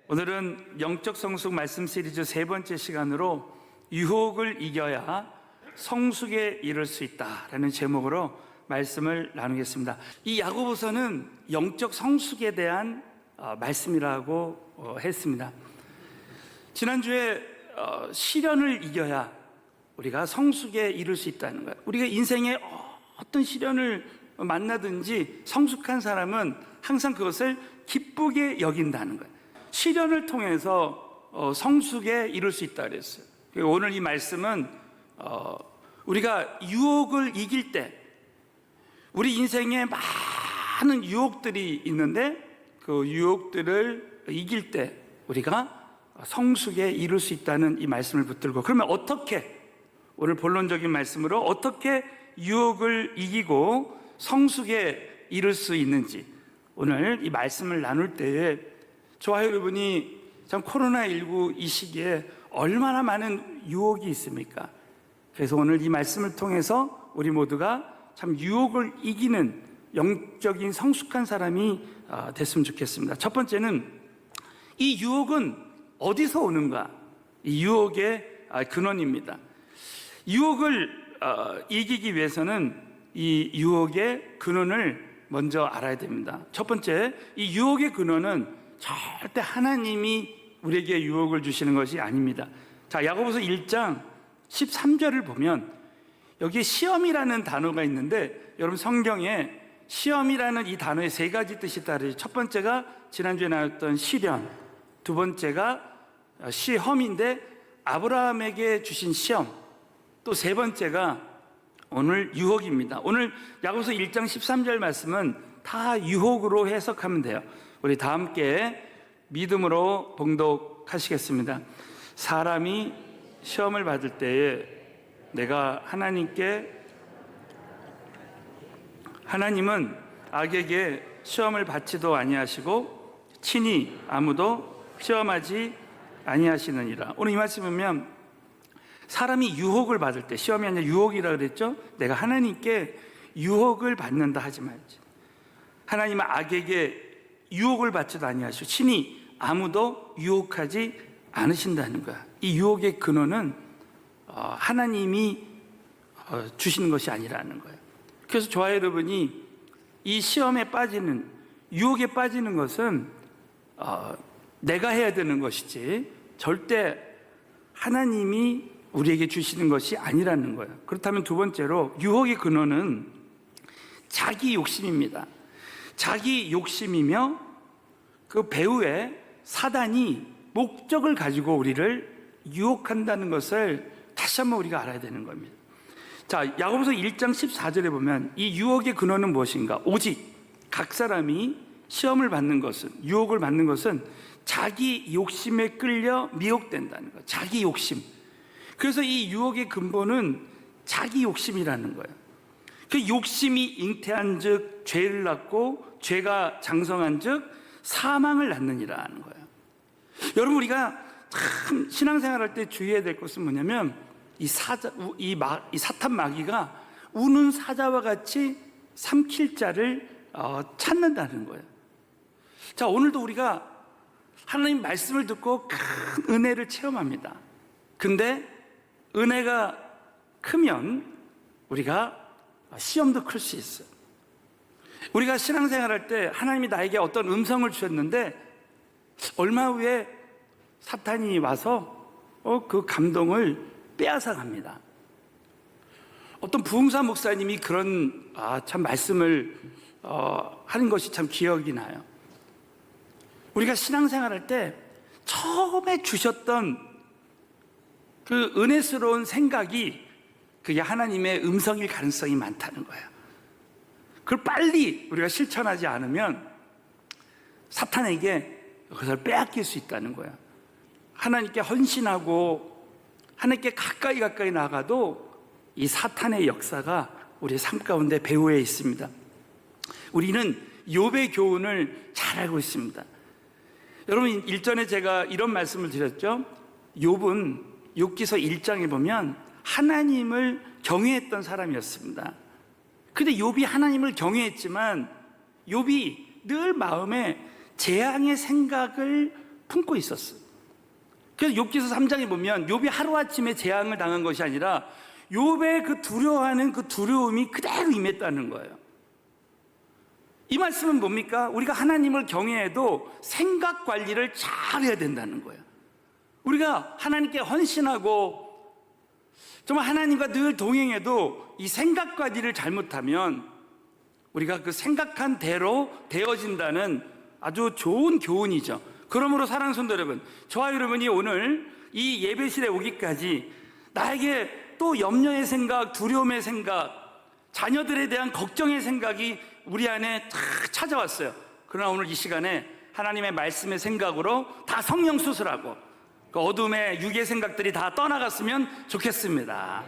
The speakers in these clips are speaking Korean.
오늘은 영적 성숙 말씀 시리즈 세 번째 시간으로 유혹을 이겨야 성숙에 이를 수 있다라는 제목으로 말씀을 나누겠습니다. 이 야고보서는 영적 성숙에 대한 말씀이라고 했습니다. 지난주에 시련을 이겨야 우리가 성숙에 이를 수 있다는 거예요. 우리가 인생에 어떤 시련을 만나든지 성숙한 사람은 항상 그것을 기쁘게 여긴다는 거예요. 시련을 통해서 성숙에 이룰 수 있다 그랬어요. 오늘 이 말씀은 우리가 유혹을 이길 때, 우리 인생에 많은 유혹들이 있는데 그 유혹들을 이길 때 우리가 성숙에 이룰 수 있다는 이 말씀을 붙들고, 그러면 어떻게, 오늘 본론적인 말씀으로 어떻게 유혹을 이기고 성숙에 이룰 수 있는지 오늘 이 말씀을 나눌 때에 저와 여러분이 참 코로나19 이 시기에 얼마나 많은 유혹이 있습니까? 그래서 오늘 이 말씀을 통해서 우리 모두가 참 유혹을 이기는 영적인 성숙한 사람이 됐으면 좋겠습니다. 첫 번째는 이 유혹은 어디서 오는가? 이 유혹의 근원입니다. 유혹을 이기기 위해서는 이 유혹의 근원을 먼저 알아야 됩니다. 첫 번째, 이 유혹의 근원은 절대 하나님이 우리에게 유혹을 주시는 것이 아닙니다. 자, 야고보서 1장 13절을 보면 여기에 시험이라는 단어가 있는데, 여러분 성경에 시험이라는 이 단어에 세 가지 뜻이 있다 그래요. 첫 번째가 지난주에 나눴던 시련, 두 번째가 시험인데 아브라함에게 주신 시험, 또 세 번째가 오늘 유혹입니다. 오늘 야고보서 1장 13절 말씀은 다 유혹으로 해석하면 돼요. 우리 다 함께 믿음으로 봉독하시겠습니다. 사람이 시험을 받을 때에 내가 하나님은 악에게 시험을 받지도 아니하시고 친히 아무도 시험하지 아니하시느니라. 오늘 이 말씀 보면 사람이 유혹을 받을 때, 시험이 아니라 유혹이라 그랬죠. 내가 하나님께 유혹을 받는다 하지 말지. 하나님은 악에게 유혹을 받지도 아니하시고 친히 아무도 유혹하지 않으신다는 거야. 이 유혹의 근원은 하나님이 주시는 것이 아니라는 거예요. 그래서 저와 여러분이 이 시험에 빠지는, 유혹에 빠지는 것은 내가 해야 되는 것이지 절대 하나님이 우리에게 주시는 것이 아니라는 거예요. 그렇다면 두 번째로 유혹의 근원은 자기 욕심입니다. 자기 욕심이며 그 배후에 사단이 목적을 가지고 우리를 유혹한다는 것을 다시 한번 우리가 알아야 되는 겁니다. 자, 야고보서 1장 14절에 보면 이 유혹의 근원은 무엇인가? 오직 각 사람이 시험을 받는 것은, 유혹을 받는 것은 자기 욕심에 끌려 미혹된다는 거예요. 자기 욕심. 그래서 이 유혹의 근본은 자기 욕심이라는 거예요. 그 욕심이 잉태한 즉 죄를 낳고 죄가 장성한 즉 사망을 낳느니라 하는 거예요. 여러분, 우리가 참 신앙생활할 때 주의해야 될 것은 뭐냐면 이 사탄 마귀가 우는 사자와 같이 삼킬 자를 찾는다는 거예요. 자, 오늘도 우리가 하나님 말씀을 듣고 큰 은혜를 체험합니다. 근데 은혜가 크면 우리가 시험도 클 수 있어요. 우리가 신앙생활할 때 하나님이 나에게 어떤 음성을 주셨는데 얼마 후에 사탄이 와서 그 감동을 빼앗아갑니다. 어떤 부흥사 목사님이 그런 참 말씀을 하는 것이 참 기억이 나요. 우리가 신앙생활할 때 처음에 주셨던 그 은혜스러운 생각이 그게 하나님의 음성일 가능성이 많다는 거예요. 그걸 빨리 우리가 실천하지 않으면 사탄에게 그것을 빼앗길 수 있다는 거예요. 하나님께 헌신하고 하나님께 가까이 나가도 이 사탄의 역사가 우리의 삶 가운데 배후에 있습니다. 우리는 욥의 교훈을 잘 알고 있습니다. 여러분, 일전에 제가 이런 말씀을 드렸죠. 욥은 욥기서 1장에 보면 하나님을 경외했던 사람이었습니다. 근데 욥이 하나님을 경외했지만 욥이 늘 마음에 재앙의 생각을 품고 있었어요. 그래서 욥기서 3장에 보면 욥이 하루아침에 재앙을 당한 것이 아니라 욥의 그 두려워하는 그 두려움이 그대로 임했다는 거예요. 이 말씀은 뭡니까? 우리가 하나님을 경외해도 생각 관리를 잘 해야 된다는 거예요. 우리가 하나님께 헌신하고 정말 하나님과 늘 동행해도 이 생각 관리를 잘못하면 우리가 그 생각한 대로 되어진다는 아주 좋은 교훈이죠. 그러므로 사랑하는 성도 여러분, 저와 여러분이 오늘 이 예배실에 오기까지 나에게 또 염려의 생각, 두려움의 생각, 자녀들에 대한 걱정의 생각이 우리 안에 탁 찾아왔어요. 그러나 오늘 이 시간에 하나님의 말씀의 생각으로 다 성령 수술하고 그 어둠의 육의 생각들이 다 떠나갔으면 좋겠습니다.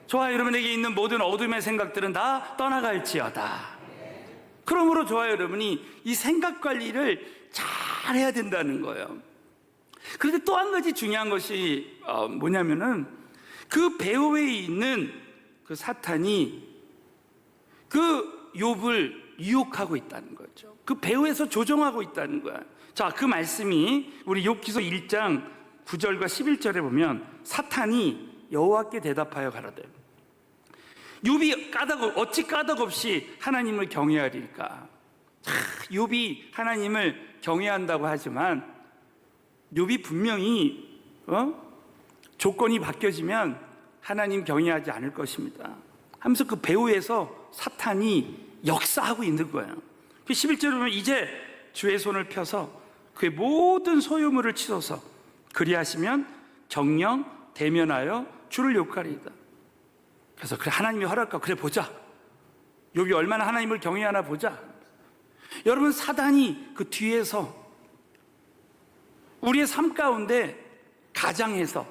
저와 여러분에게 있는 모든 어둠의 생각들은 다 떠나갈지어다. 그러므로 저와 여러분이 이 생각 관리를 잘 해야 된다는 거예요. 그런데 또 한 가지 중요한 것이 뭐냐면은 그 배후에 있는 그 사탄이 그 욥을 유혹하고 있다는 거죠. 그 배후에서 조종하고 있다는 거야. 자, 그 말씀이 우리 욥기서 1장 9절과 11절에 보면 사탄이 여호와께 대답하여 가라되 욥이 어찌 까닭 없이 하나님을 경외하리까. 욥이 하나님을 경외한다고 하지만 욥이 분명히 조건이 바뀌어지면 하나님 경외하지 않을 것입니다 하면서 그 배후에서 사탄이 역사하고 있는 거예요. 11절에 보면 이제 주의 손을 펴서 그의 모든 소유물을 치소서 그리하시면 정령 대면하여 주를 욕하리이다. 그래서 그래, 하나님이 허락하고 그래 보자, 욥이 얼마나 하나님을 경외하나 보자. 여러분, 사단이 그 뒤에서 우리의 삶 가운데 가장해서,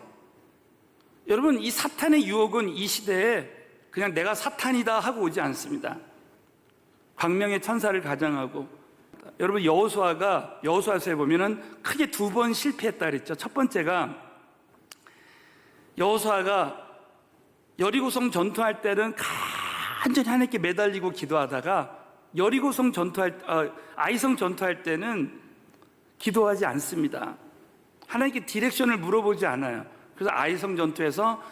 여러분, 이 사탄의 유혹은 이 시대에 그냥 내가 사탄이다 하고 오지 않습니다. 광명의 천사를 가장하고, 여러분, 여호수아서에 보면은 크게 2번 실패했다 그랬죠. 첫 번째가 여호수아가 여리고성 전투할 때는 간절히 하나님께 매달리고 기도하다가 아이성 전투할 때는 기도하지 않습니다. 하나님께 디렉션을 물어보지 않아요. 그래서 아이성 전투에서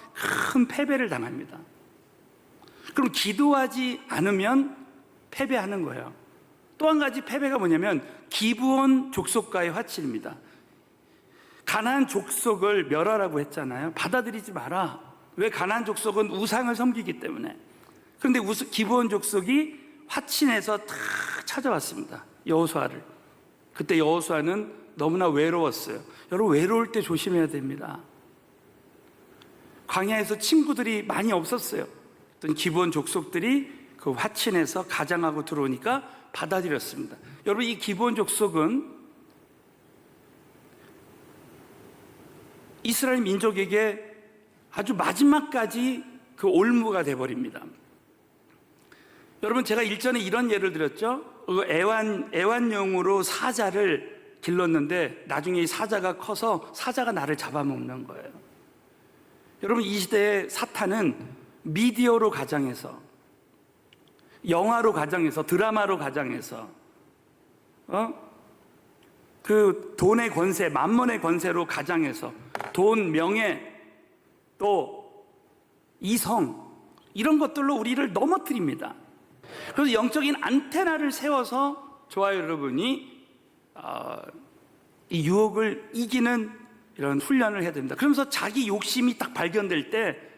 큰 패배를 당합니다. 그럼 기도하지 않으면 패배하는 거예요. 또 한 가지 패배가 뭐냐면 기브온 족속과의 화친입니다. 가나안 족속을 멸하라고 했잖아요. 받아들이지 마라. 왜? 가나안 족속은 우상을 섬기기 때문에. 그런데 기브온 족속이 화친해서 탁 찾아왔습니다, 여호수아를. 그때 여호수아는 너무나 외로웠어요. 여러분, 외로울 때 조심해야 됩니다. 광야에서 친구들이 많이 없었어요. 어떤 기브온 족속들이 그 화친해서 가장하고 들어오니까 받아들였습니다. 여러분, 이 기브온 족속은 이스라엘 민족에게 아주 마지막까지 그 올무가 돼버립니다. 여러분, 제가 일전에 이런 예를 들었죠. 애완용으로 사자를 길렀는데 나중에 이 사자가 커서 사자가 나를 잡아먹는 거예요. 여러분, 이 시대의 사탄은 미디어로 가장해서, 영화로 가장해서, 드라마로 가장해서, 그 돈의 권세, 만몬의 권세로 가장해서 돈, 명예, 또 이성, 이런 것들로 우리를 넘어뜨립니다. 그래서 영적인 안테나를 세워서 저와 여러분이 이 유혹을 이기는 이런 훈련을 해야 됩니다. 그러면서 자기 욕심이 딱 발견될 때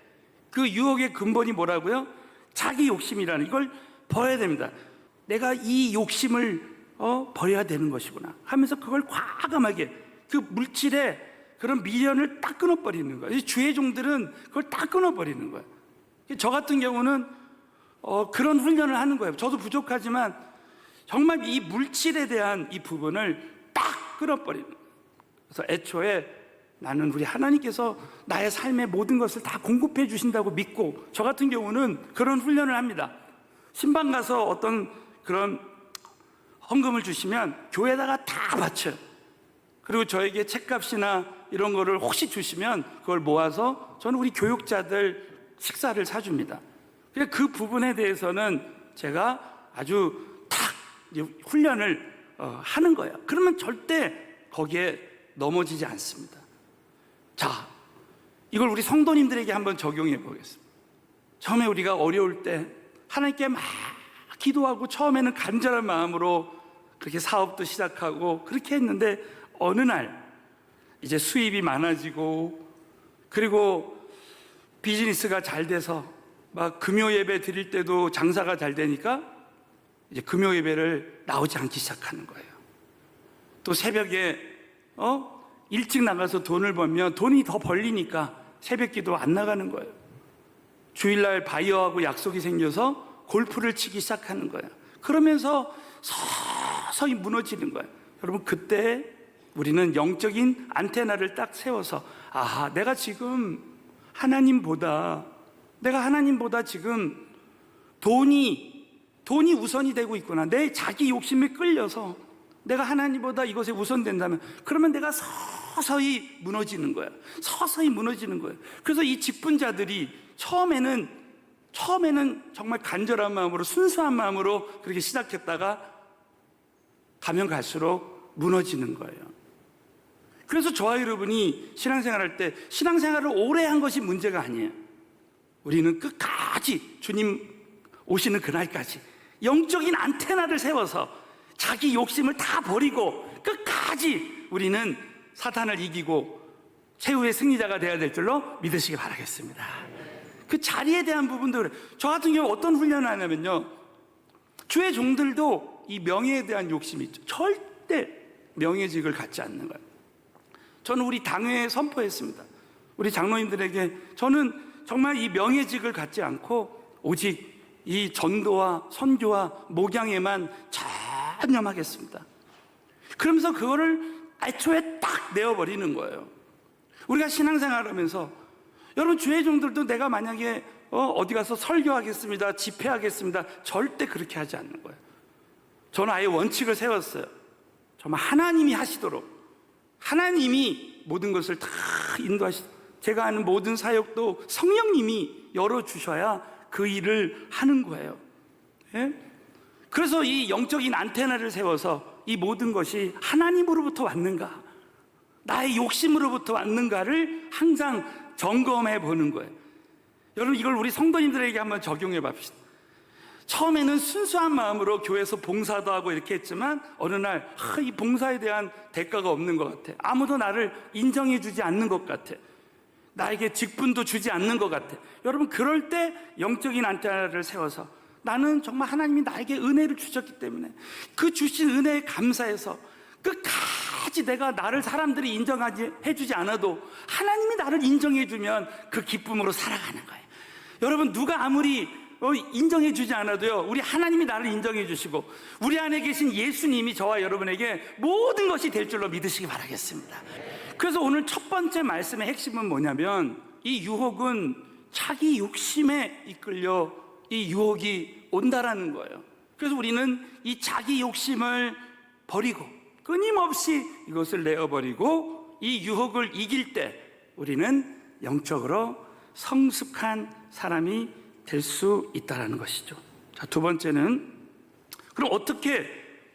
그 유혹의 근본이 뭐라고요? 자기 욕심이라는 이걸 버려야 됩니다. 내가 이 욕심을 버려야 되는 것이구나 하면서 그걸 과감하게 그 물질의 그런 미련을 딱 끊어버리는 거예요. 주의 종들은 그걸 딱 끊어버리는 거예요. 저 같은 경우는 그런 훈련을 하는 거예요. 저도 부족하지만 정말 이 물질에 대한 이 부분을 딱 끊어버리는 거예요. 그래서 애초에 나는 우리 하나님께서 나의 삶의 모든 것을 다 공급해 주신다고 믿고, 저 같은 경우는 그런 훈련을 합니다. 신방 가서 어떤 그런 헌금을 주시면 교회에다가 다 바쳐요. 그리고 저에게 책값이나 이런 거를 혹시 주시면 그걸 모아서 저는 우리 교육자들 식사를 사줍니다. 그 부분에 대해서는 제가 아주 탁 훈련을 하는 거예요. 그러면 절대 거기에 넘어지지 않습니다. 자, 이걸 우리 성도님들에게 한번 적용해 보겠습니다. 처음에 우리가 어려울 때 하나님께 막 기도하고 처음에는 간절한 마음으로 그렇게 사업도 시작하고 그렇게 했는데 어느 날 이제 수입이 많아지고 그리고 비즈니스가 잘 돼서 막 금요 예배 드릴 때도 장사가 잘 되니까 이제 금요 예배를 나오지 않기 시작하는 거예요. 또 새벽에 일찍 나가서 돈을 벌면 돈이 더 벌리니까 새벽 기도 안 나가는 거예요. 주일날 바이어하고 약속이 생겨서 골프를 치기 시작하는 거예요. 그러면서 서서히 무너지는 거예요. 여러분, 그때 우리는 영적인 안테나를 딱 세워서 아하, 내가 하나님보다 지금 돈이 우선이 되고 있구나. 내 자기 욕심에 끌려서 내가 하나님보다 이것에 우선된다면 그러면 내가 서서히 무너지는 거야. 서서히 무너지는 거예요. 그래서 이 직분자들이 처음에는 정말 간절한 마음으로 순수한 마음으로 그렇게 시작했다가 가면 갈수록 무너지는 거예요. 그래서 저와 여러분이 신앙생활할 때 신앙생활을 오래 한 것이 문제가 아니에요. 우리는 끝까지 주님 오시는 그날까지 영적인 안테나를 세워서 자기 욕심을 다 버리고 끝까지 우리는 사탄을 이기고 최후의 승리자가 되어야 될 줄로 믿으시기 바라겠습니다. 그 자리에 대한 부분도 그래요. 저 같은 경우 어떤 훈련을 하냐면요, 주의 종들도 이 명예에 대한 욕심이 있죠. 절대 명예직을 갖지 않는 거예요. 저는 우리 당회에 선포했습니다. 우리 장로님들에게 저는 정말 이 명예직을 갖지 않고 오직 이 전도와 선교와 목양에만 전념하겠습니다. 그러면서 그거를 애초에 딱 내어버리는 거예요. 우리가 신앙생활하면서 여러분, 주의 종들도 내가 만약에 어디 가서 설교하겠습니다, 집회하겠습니다, 절대 그렇게 하지 않는 거예요. 저는 아예 원칙을 세웠어요. 정말 하나님이 하시도록, 하나님이 모든 것을 다 제가 하는 모든 사역도 성령님이 열어주셔야 그 일을 하는 거예요. 예? 그래서 이 영적인 안테나를 세워서 이 모든 것이 하나님으로부터 왔는가, 나의 욕심으로부터 왔는가를 항상 점검해 보는 거예요. 여러분, 이걸 우리 성도님들에게 한번 적용해 봅시다. 처음에는 순수한 마음으로 교회에서 봉사도 하고 이렇게 했지만 어느 날 이 봉사에 대한 대가가 없는 것 같아. 아무도 나를 인정해 주지 않는 것 같아. 나에게 직분도 주지 않는 것 같아. 여러분, 그럴 때 영적인 안테나를 세워서 나는 정말 하나님이 나에게 은혜를 주셨기 때문에 그 주신 은혜에 감사해서 끝까지 내가 나를 사람들이 해주지 않아도 하나님이 나를 인정해주면 그 기쁨으로 살아가는 거예요. 여러분, 누가 아무리 인정해주지 않아도요, 우리 하나님이 나를 인정해주시고 우리 안에 계신 예수님이 저와 여러분에게 모든 것이 될 줄로 믿으시기 바라겠습니다. 그래서 오늘 첫 번째 말씀의 핵심은 뭐냐면, 이 유혹은 자기 욕심에 이끌려 이 유혹이 온다라는 거예요. 그래서 우리는 이 자기 욕심을 버리고 끊임없이 이것을 내어버리고 이 유혹을 이길 때 우리는 영적으로 성숙한 사람이 될 수 있다는 것이죠. 자, 두 번째는 그럼 어떻게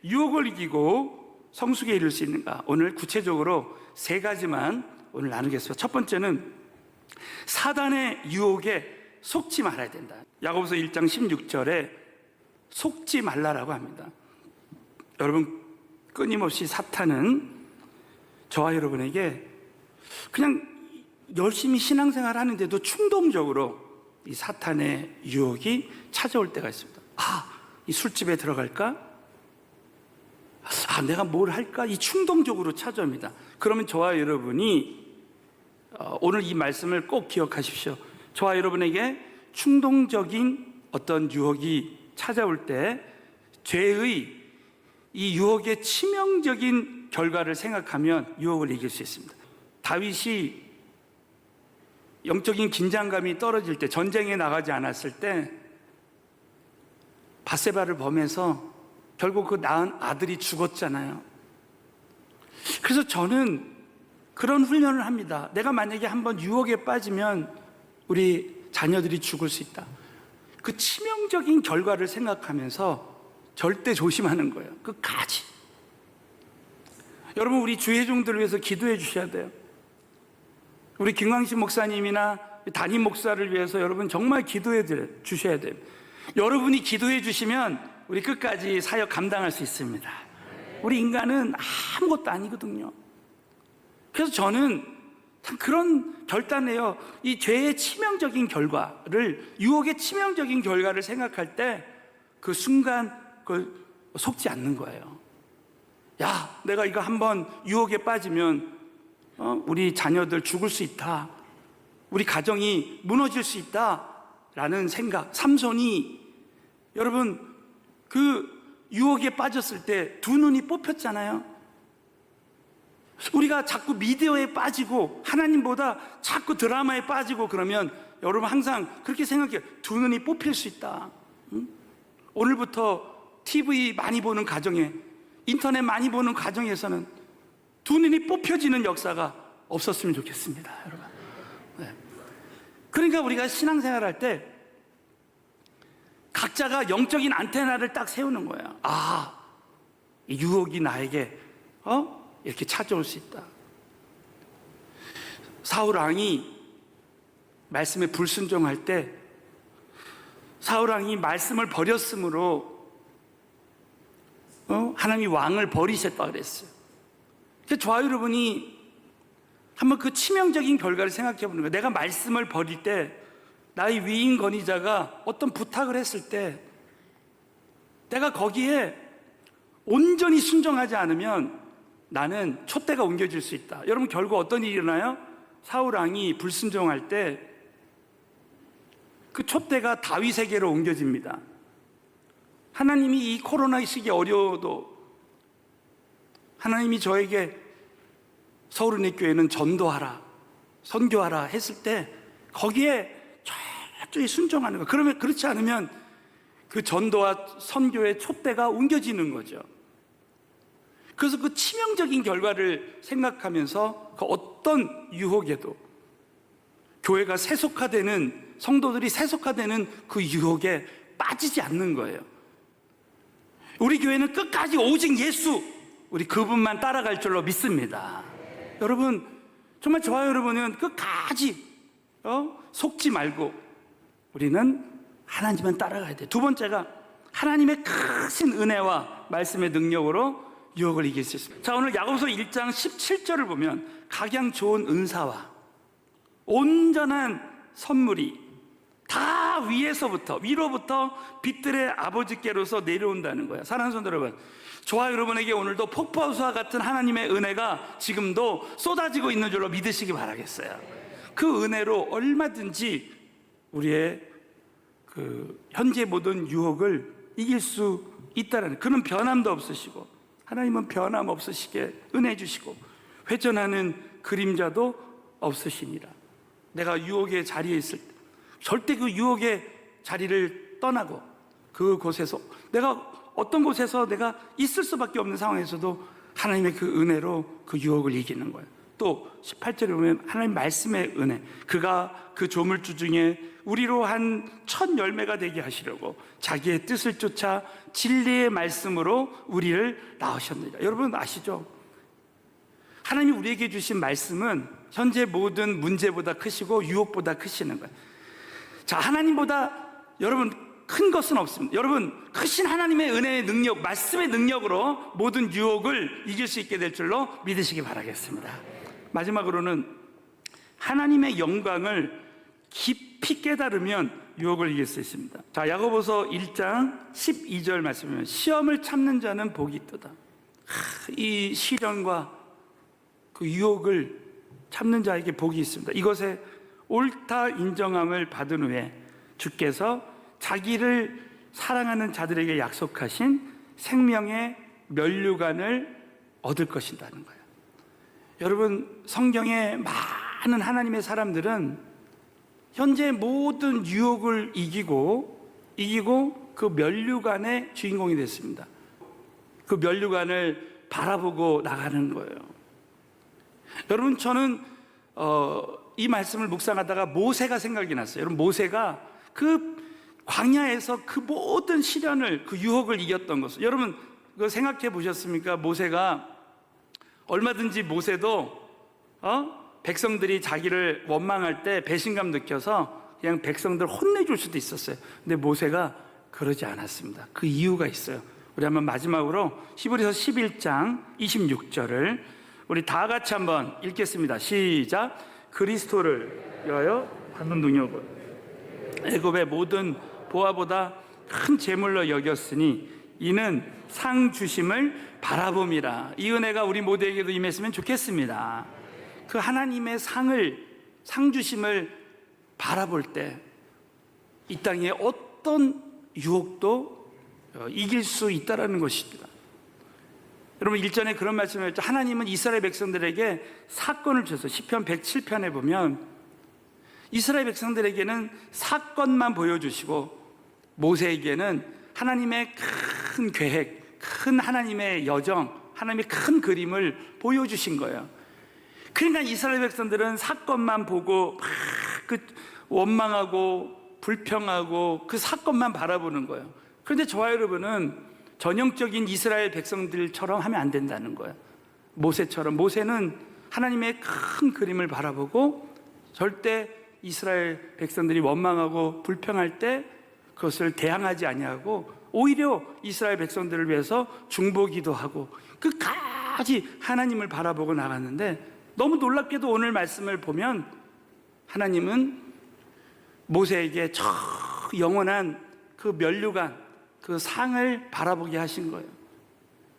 유혹을 이기고 성숙에 이를 수 있는가? 오늘 구체적으로 세 가지만 오늘 나누겠습니다. 첫 번째는 사단의 유혹에 속지 말아야 된다. 야고보서 1장 16절에 속지 말라라고 합니다. 여러분, 끊임없이 사탄은 저와 여러분에게 그냥 열심히 신앙생활 하는데도 충동적으로 이 사탄의 유혹이 찾아올 때가 있습니다. 이 술집에 들어갈까? 내가 뭘 할까? 이 충동적으로 찾아옵니다. 그러면 저와 여러분이 오늘 이 말씀을 꼭 기억하십시오. 저와 여러분에게 충동적인 어떤 유혹이 찾아올 때 죄의 이 유혹의 치명적인 결과를 생각하면 유혹을 이길 수 있습니다. 다윗이 영적인 긴장감이 떨어질 때, 전쟁에 나가지 않았을 때 밧세바를 범해서 결국 그 낳은 아들이 죽었잖아요. 그래서 저는 그런 훈련을 합니다. 내가 만약에 한번 유혹에 빠지면 우리 자녀들이 죽을 수 있다. 그 치명적인 결과를 생각하면서 절대 조심하는 거예요. 끝까지. 여러분, 우리 주회종들을 위해서 기도해 주셔야 돼요. 우리 김광식 목사님이나 담임 목사를 위해서 여러분 정말 기도해 주셔야 돼요. 여러분이 기도해 주시면 우리 끝까지 사역 감당할 수 있습니다. 우리 인간은 아무것도 아니거든요. 그래서 저는 참 그런 결단해요. 이 죄의 치명적인 결과를, 유혹의 치명적인 결과를 생각할 때 그 순간 그걸 속지 않는 거예요. 야, 내가 이거 한번 유혹에 빠지면 우리 자녀들 죽을 수 있다, 우리 가정이 무너질 수 있다라는 생각. 삼손이 여러분 그 유혹에 빠졌을 때 두 눈이 뽑혔잖아요. 우리가 자꾸 미디어에 빠지고 하나님보다 자꾸 드라마에 빠지고 그러면 여러분 항상 그렇게 생각해요. 두 눈이 뽑힐 수 있다. 오늘부터 TV 많이 보는 가정에, 인터넷 많이 보는 가정에서는 두 눈이 뽑혀지는 역사가 없었으면 좋겠습니다, 여러분. 네. 그러니까 우리가 신앙생활할 때 각자가 영적인 안테나를 딱 세우는 거예요. 아, 이 유혹이 나에게 이렇게 찾아올 수 있다. 사울 왕이 말씀에 불순종할 때 사울 왕이 말씀을 버렸으므로 하나님이 왕을 버리셨다 그랬어요. 그래서 저와 여러분이 한번 그 치명적인 결과를 생각해 보는 거예요. 내가 말씀을 버릴 때, 나의 위임 권위자가 어떤 부탁을 했을 때 내가 거기에 온전히 순종하지 않으면 나는 촛대가 옮겨질 수 있다. 여러분, 결국 어떤 일이 일어나요? 사울 왕이 불순종할 때 그 촛대가 다윗에게로 옮겨집니다. 하나님이 이 코로나 시기에 어려워도 하나님이 저에게 서울은혜교회는 전도하라, 선교하라 했을 때 거기에 철저히 순종하는 거예요. 그러면 그렇지 않으면 그 전도와 선교의 촛대가 옮겨지는 거죠. 그래서 그 치명적인 결과를 생각하면서 그 어떤 유혹에도 교회가 세속화되는, 성도들이 세속화되는 그 유혹에 빠지지 않는 거예요. 우리 교회는 끝까지 오직 예수, 우리 그분만 따라갈 줄로 믿습니다. 여러분, 정말 저와 여러분은 끝까지 속지 말고 우리는 하나님만 따라가야 돼요. 두 번째가 하나님의 크신 은혜와 말씀의 능력으로 유혹을 이길 수 있습니다. 자, 오늘 야고보서 1장 17절을 보면 각양 좋은 은사와 온전한 선물이 다 위로부터 빛들의 아버지께로서 내려온다는 거예요. 사랑하는 성도 여러분, 저와 여러분에게 오늘도 폭포수와 같은 하나님의 은혜가 지금도 쏟아지고 있는 줄로 믿으시기 바라겠어요. 그 은혜로 얼마든지 우리의 그 현재 모든 유혹을 이길 수 있다는, 그런 변함도 없으시고 하나님은 변함 없으시게 은혜 주시고 회전하는 그림자도 없으시니라. 내가 유혹의 자리에 있을 때 절대 그 유혹의 자리를 떠나고 그곳에서 내가 어떤 곳에서 내가 있을 수밖에 없는 상황에서도 하나님의 그 은혜로 그 유혹을 이기는 거예요. 또 18절에 보면 하나님 말씀의 은혜, 그가 그 조물주 중에 우리로 한 첫 열매가 되게 하시려고 자기의 뜻을 쫓아 진리의 말씀으로 우리를 낳으셨느니라. 여러분 아시죠? 하나님이 우리에게 주신 말씀은 현재 모든 문제보다 크시고 유혹보다 크시는 거예요. 자, 하나님보다 여러분 큰 것은 없습니다. 여러분, 크신 하나님의 은혜의 능력, 말씀의 능력으로 모든 유혹을 이길 수 있게 될 줄로 믿으시기 바라겠습니다. 마지막으로는 하나님의 영광을 깊이 깨달으면 유혹을 이길 수 있습니다. 자, 야고보서 1장 12절 말씀이면 시험을 참는 자는 복이 있도다. 이 시련과 그 유혹을 참는 자에게 복이 있습니다. 이것에 옳다 인정함을 받은 후에 주께서 자기를 사랑하는 자들에게 약속하신 생명의 면류관을 얻을 것이라는 거예요. 여러분, 성경에 많은 하나님의 사람들은 현재 모든 유혹을 이기고 그 면류관의 주인공이 됐습니다. 그 면류관을 바라보고 나가는 거예요. 여러분, 저는 이 말씀을 묵상하다가 모세가 생각이 났어요. 여러분, 모세가 그 광야에서 그 모든 시련을, 그 유혹을 이겼던 것을 여러분 그거 생각해 보셨습니까? 모세가 얼마든지 모세도 백성들이 자기를 원망할 때 배신감 느껴서 그냥 백성들 혼내줄 수도 있었어요. 근데 모세가 그러지 않았습니다. 그 이유가 있어요. 우리 한번 마지막으로 히브리서 11장 26절을 우리 다 같이 한번 읽겠습니다. 시작. 그리스도를 위하여 받는 능력을 애굽의 모든 보화보다 큰 재물로 여겼으니 이는 상 주심을 바라봄이라. 이 은혜가 우리 모두에게도 임했으면 좋겠습니다. 그 하나님의 상 주심을 바라볼 때 이 땅에 어떤 유혹도 이길 수 있다라는 것입니다. 여러분, 일전에 그런 말씀을 했죠. 하나님은 이스라엘 백성들에게 사건을 주셔서 시편 107편에 보면 이스라엘 백성들에게는 사건만 보여주시고 모세에게는 하나님의 큰 계획, 큰 하나님의 여정, 하나님의 큰 그림을 보여주신 거예요. 그러니까 이스라엘 백성들은 사건만 보고 막 원망하고 불평하고 그 사건만 바라보는 거예요. 그런데 저와 여러분은 전형적인 이스라엘 백성들처럼 하면 안 된다는 거예요. 모세는 하나님의 큰 그림을 바라보고 절대 이스라엘 백성들이 원망하고 불평할 때 그것을 대항하지 아니하고 오히려 이스라엘 백성들을 위해서 중보기도 하고 끝까지 하나님을 바라보고 나갔는데, 너무 놀랍게도 오늘 말씀을 보면 하나님은 모세에게 저 영원한 그 면류관, 그 상을 바라보게 하신 거예요.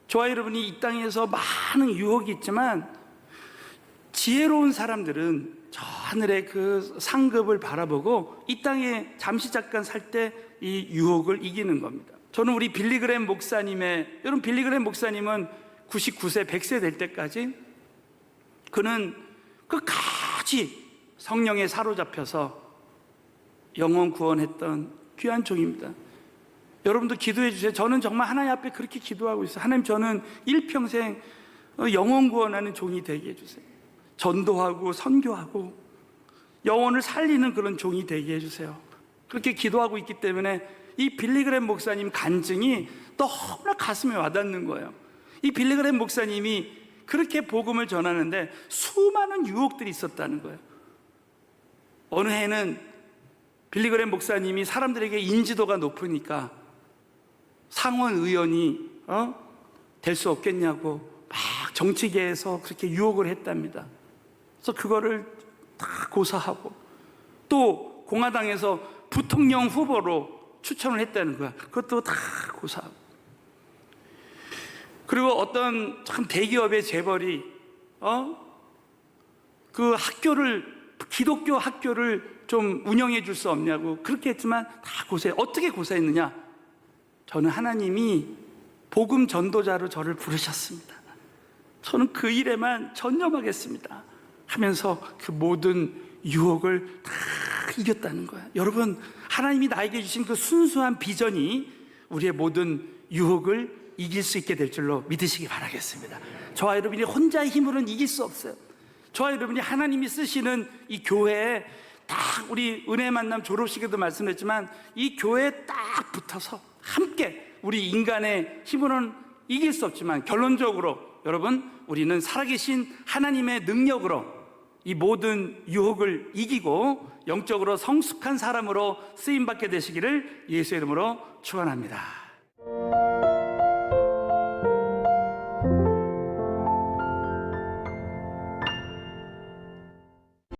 저와 여러분이 이 땅에서 많은 유혹이 있지만 지혜로운 사람들은 저 하늘의 그 상급을 바라보고 이 땅에 잠시 잠깐 살 때 이 유혹을 이기는 겁니다. 저는 우리 빌리그램 목사님의, 여러분 빌리그램 목사님은 99세 100세 될 때까지 그는 끝까지 성령에 사로잡혀서 영혼 구원했던 귀한 종입니다. 여러분도 기도해 주세요. 저는 정말 하나님 앞에 그렇게 기도하고 있어요. 하나님, 저는 일평생 영혼 구원하는 종이 되게 해주세요. 전도하고 선교하고 영혼을 살리는 그런 종이 되게 해주세요. 그렇게 기도하고 있기 때문에 이 빌리그램 목사님 간증이 너무나 가슴에 와닿는 거예요. 이 빌리그램 목사님이 그렇게 복음을 전하는데 수많은 유혹들이 있었다는 거예요. 어느 해는 빌리그램 목사님이 사람들에게 인지도가 높으니까 상원 의원이 될 수 없겠냐고 막 정치계에서 그렇게 유혹을 했답니다. 그래서 그거를 다 고사하고 또 공화당에서 부통령 후보로 추천을 했다는 거야. 그것도 다 고사하고. 그리고 어떤 참 대기업의 재벌이 그 기독교 학교를 좀 운영해 줄 수 없냐고 그렇게 했지만 다 고사해. 어떻게 고사했느냐? 저는 하나님이 복음 전도자로 저를 부르셨습니다. 저는 그 일에만 전념하겠습니다 하면서 그 모든 유혹을 다 이겼다는 거야. 여러분, 하나님이 나에게 주신 그 순수한 비전이 우리의 모든 유혹을 이길 수 있게 될 줄로 믿으시기 바라겠습니다. 저와 여러분이 혼자의 힘으로는 이길 수 없어요. 저와 여러분이 하나님이 쓰시는 이 교회에 딱, 우리 은혜 만남 졸업식에도 말씀했지만 이 교회에 딱 붙어서 함께 우리 인간의 힘으로는 이길 수 없지만 결론적으로 여러분, 우리는 살아계신 하나님의 능력으로 이 모든 유혹을 이기고 영적으로 성숙한 사람으로 쓰임받게 되시기를 예수의 이름으로 축원합니다.